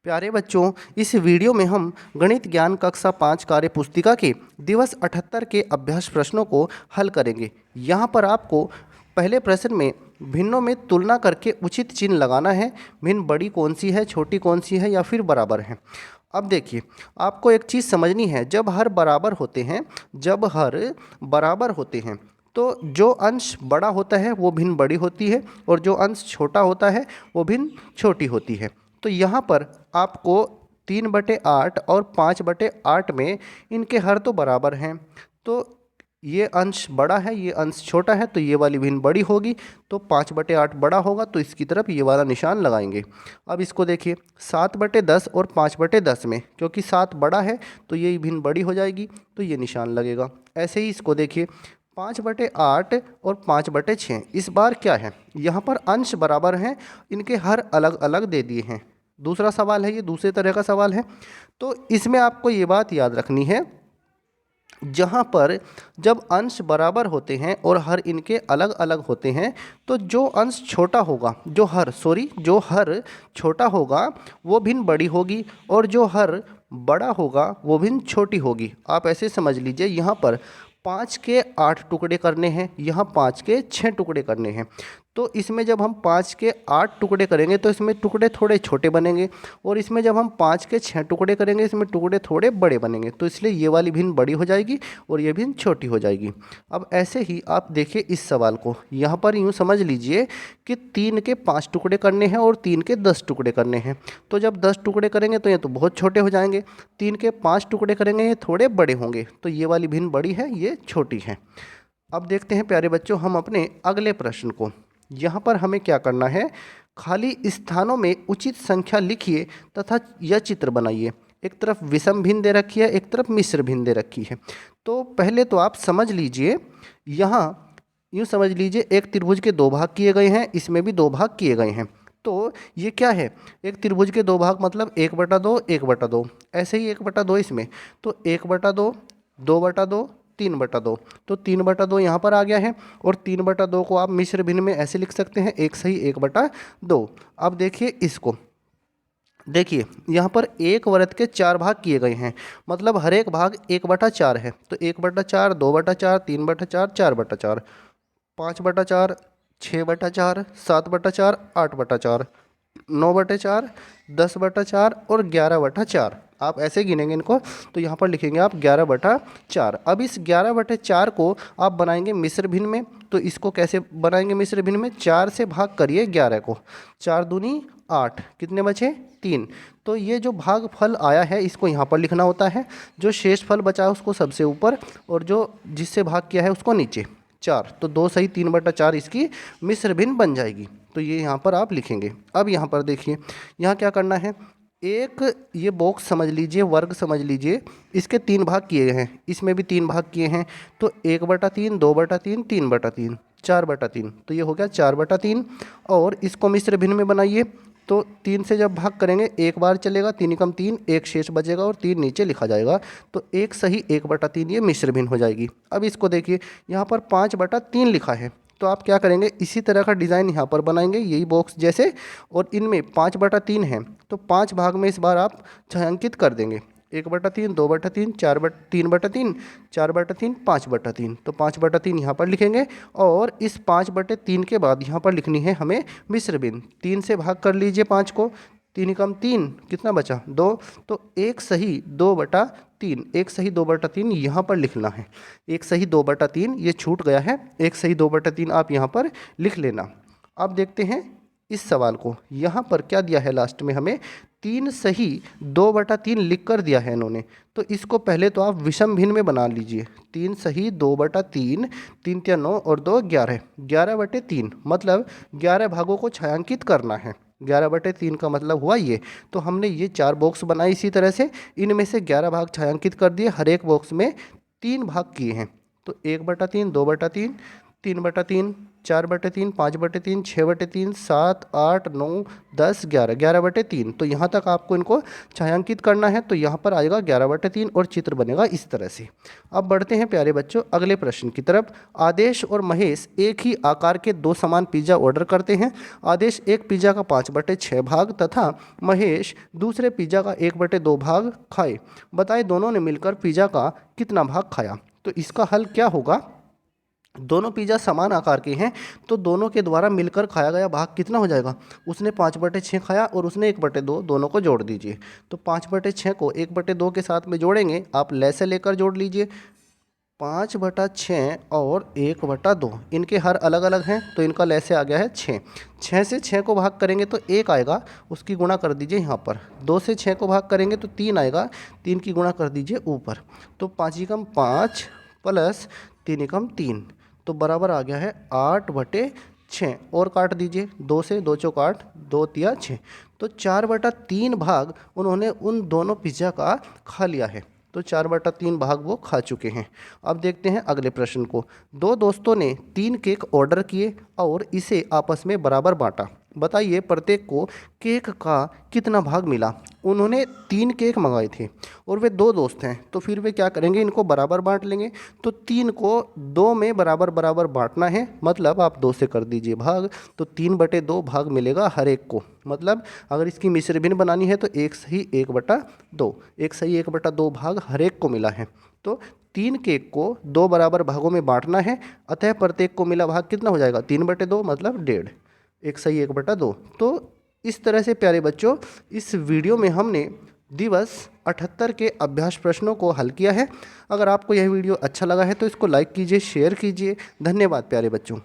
प्यारे बच्चों, इस वीडियो में हम गणित ज्ञान कक्षा 5 कार्य पुस्तिका के दिवस 78 के अभ्यास प्रश्नों को हल करेंगे। यहाँ पर आपको पहले प्रश्न में भिन्नों में तुलना करके उचित चिन्ह लगाना है। भिन्न बड़ी कौन सी है, छोटी कौन सी है या फिर बराबर है। अब देखिए, आपको एक चीज़ समझनी है। जब हर बराबर होते हैं तो जो अंश बड़ा होता है वो भिन्न बड़ी होती है और जो अंश छोटा होता है वो भिन्न छोटी होती है। तो यहाँ पर आपको 3/8 और 5/8 में इनके हर तो बराबर हैं, तो ये अंश बड़ा है, ये अंश छोटा है, तो ये वाली भिन्न बड़ी होगी, तो 5/8 बड़ा होगा, तो इसकी तरफ ये वाला निशान लगाएंगे। अब इसको देखिए, 7/10 और 5/10 में, क्योंकि 7 बड़ा है तो ये भिन्न बड़ी हो जाएगी, तो ये निशान लगेगा। ऐसे ही इसको देखिए, 5/8 और 5/6, इस बार क्या है, यहाँ पर अंश बराबर हैं, इनके हर अलग अलग दे दिए हैं। दूसरा सवाल है, ये दूसरे तरह का सवाल है। तो इसमें आपको ये बात याद रखनी है, जहाँ पर जब अंश बराबर होते हैं और हर इनके अलग अलग होते हैं, तो जो अंश छोटा होगा, जो हर छोटा होगा वो भिन्न बड़ी होगी और जो हर बड़ा होगा वो भिन्न छोटी होगी। आप ऐसे समझ लीजिए, यहाँ पर 5 के 8 टुकड़े करने हैं, यहाँ 5 के 6 टुकड़े करने हैं। तो इसमें जब हम 5 के 8 टुकड़े करेंगे तो इसमें टुकड़े थोड़े छोटे बनेंगे, और इसमें जब हम 5 के 6 टुकड़े करेंगे इसमें टुकड़े थोड़े बड़े बनेंगे। तो इसलिए ये वाली भिन्न बड़ी हो जाएगी और ये भिन्न छोटी हो जाएगी। अब ऐसे ही आप देखिए इस सवाल को, यहाँ पर यूँ समझ लीजिए कि 3 के 5 टुकड़े करने हैं और 3 के 10 टुकड़े करने हैं। तो जब 10 टुकड़े करेंगे तो ये तो बहुत छोटे हो जाएंगे, 3 के 5 टुकड़े करेंगे ये थोड़े बड़े होंगे, तो ये वाली भिन्न बड़ी है, ये छोटी है। अब देखते हैं प्यारे बच्चों हम अपने अगले प्रश्न को। यहाँ पर हमें क्या करना है, खाली स्थानों में उचित संख्या लिखिए तथा यह चित्र बनाइए। एक तरफ विषम भिन्न दे रखी है, एक तरफ मिश्र भिन्न दे रखी है। तो पहले तो आप समझ लीजिए, यहाँ यूँ समझ लीजिए एक त्रिभुज के 2 भाग किए गए हैं, इसमें भी 2 भाग किए गए हैं। तो ये क्या है, एक त्रिभुज के 2 भाग मतलब 1/2 1/2, ऐसे ही 1/2 इसमें, तो 1/2 2/2 3/2, तो 3/2 यहाँ पर आ गया है, और 3/2 को आप मिश्र भिन्न में ऐसे लिख सकते हैं, 1 सही 1/2। अब देखिए इसको, देखिए यहाँ पर एक वृत्त के 4 भाग किए गए हैं, मतलब हर एक भाग 1/4 है। तो 1/4 2/4 3/4 4/4 5/4 6/4 7/4 8/4 9/4 10/4 और 11/4। आप ऐसे गिनेंगे इनको, तो यहाँ पर लिखेंगे आप 11/4। अब इस 11/4 को आप बनाएंगे मिश्र भिन्न में। तो इसको कैसे बनाएंगे मिश्र भिन्न में, 4 से भाग करिए 11 को, 4 दूनी 8, कितने बचे 3। तो ये जो भाग फल आया है इसको यहाँ पर लिखना होता है, जो शेष फल बचा है उसको सबसे ऊपर, और जो जिससे भाग किया है उसको नीचे। 4, तो 2 सही 3/4 इसकी मिश्र भिन्न बन जाएगी। तो ये यहाँ पर आप लिखेंगे। अब यहाँ पर देखिए, यहाँ क्या करना है, एक ये बॉक्स समझ लीजिए, वर्ग समझ लीजिए, इसके 3 भाग किए गए हैं, इसमें भी 3 भाग किए हैं। तो 1/3 2/3 3/3 4/3, तो ये हो गया 4/3। और इसको मिश्र भिन्न में बनाइए, तो 3 से जब भाग करेंगे एक बार चलेगा, 3 एकम 3, एक शेष बचेगा और 3 नीचे लिखा जाएगा, तो 1 सही 1/3 ये मिश्र भिन्न हो जाएगी। अब इसको देखिए, यहाँ पर 5/3 लिखा है, तो आप क्या करेंगे, इसी तरह का डिज़ाइन यहाँ पर बनाएंगे, यही बॉक्स जैसे, और इनमें 5/3 है, तो 5 भाग में इस बार आप छायांकित कर देंगे, 1/3 2/3 3/3 4/3 5/3, तो 5/3 यहाँ पर लिखेंगे। और इस 5/3 के बाद यहाँ पर लिखनी है हमें मिश्र भिन्न। 3 से भाग कर लीजिए 5 को, 3 एकम 3, कितना बचा 2, तो 1 सही 2/3, 1 सही 2/3 यहाँ पर लिखना है। 1 सही 2/3 ये छूट गया है, 1 सही 2/3 आप यहाँ पर लिख लेना। अब देखते हैं इस सवाल को, यहाँ पर क्या दिया है, लास्ट में हमें 3 सही 2/3 लिख कर दिया है इन्होंने। तो इसको पहले तो आप विषम भिन्न में बना लीजिए, 3 सही 2/3, 3 × 9 और 2 11, 11/3, मतलब 11 भागों को छायांकित करना है। 11/3 का मतलब हुआ ये। तो हमने ये 4 बॉक्स बनाए इसी तरह से, इनमें से 11 भाग छायांकित कर दिए, हर एक बॉक्स में 3 भाग किए हैं। तो 1/3 2/3 3/3 4/3, 5/3, 6/3, 7, 8, 9, 10, 11, 11/3। तो यहाँ तक आपको इनको छायांकित करना है, तो यहाँ पर आएगा 11/3 और चित्र बनेगा इस तरह से। अब बढ़ते हैं प्यारे बच्चों अगले प्रश्न की तरफ। आदेश और महेश एक ही आकार के 2 समान पिज्ज़ा ऑर्डर करते हैं। आदेश एक पिज्ज़ा का 5/6 भाग तथा महेश दूसरे पिज्ज़ा का 1/2 भाग खाए। बताए दोनों ने मिलकर पिज्ज़ा का कितना भाग खाया। तो इसका हल क्या होगा, दोनों पिज़्ज़ा समान आकार के हैं तो दोनों के द्वारा मिलकर खाया गया भाग कितना हो जाएगा। उसने 5/6 खाया और उसने 1/2, दोनों को जोड़ दीजिए। तो 5/6 को 1/2 के साथ में जोड़ेंगे, आप लैसे लेकर जोड़ लीजिए। 5/6 और 1/2 इनके हर अलग अलग हैं तो इनका लैसे आ गया है 6। 6 से 6 को भाग करेंगे तो 1 आएगा, उसकी गुणा कर दीजिए यहाँ पर। 2 से 6 को भाग करेंगे तो 3 आएगा, 3 की गुणा कर दीजिए ऊपर। तो 5 एकम 5 प्लस 3 एकम 3 तो बराबर आ गया है 8/6। और काट दीजिए, 2 से 2 चौक 8, 2 तिया 6। तो 4/3 भाग उन्होंने उन दोनों पिज्ज़ा का खा लिया है। तो 4/3 भाग वो खा चुके हैं। अब देखते हैं अगले प्रश्न को। 2 दोस्तों ने 3 केक ऑर्डर किए और इसे आपस में बराबर बांटा। बताइए प्रत्येक को केक का कितना भाग मिला। उन्होंने 3 केक मंगाए थे और वे 2 दोस्त हैं, तो फिर वे क्या करेंगे, इनको बराबर बांट लेंगे। तो 3 को 2 में बराबर बराबर बांटना है, मतलब आप 2 से कर दीजिए भाग, तो 3/2 भाग मिलेगा हर एक को। मतलब अगर इसकी मिश्र भिन्न बनानी है तो 1 सही 1/2, 1 सही 1/2 भाग हर एक को मिला है। तो 3 केक को 2 बराबर भागों में बांटना है, अतः प्रत्येक को मिला भाग कितना हो जाएगा, 3/2 मतलब 1.5, 1 सही 1/2। तो इस तरह से प्यारे बच्चों इस वीडियो में हमने दिवस 78 के अभ्यास प्रश्नों को हल किया है। अगर आपको यह वीडियो अच्छा लगा है तो इसको लाइक कीजिए, शेयर कीजिए। धन्यवाद प्यारे बच्चों।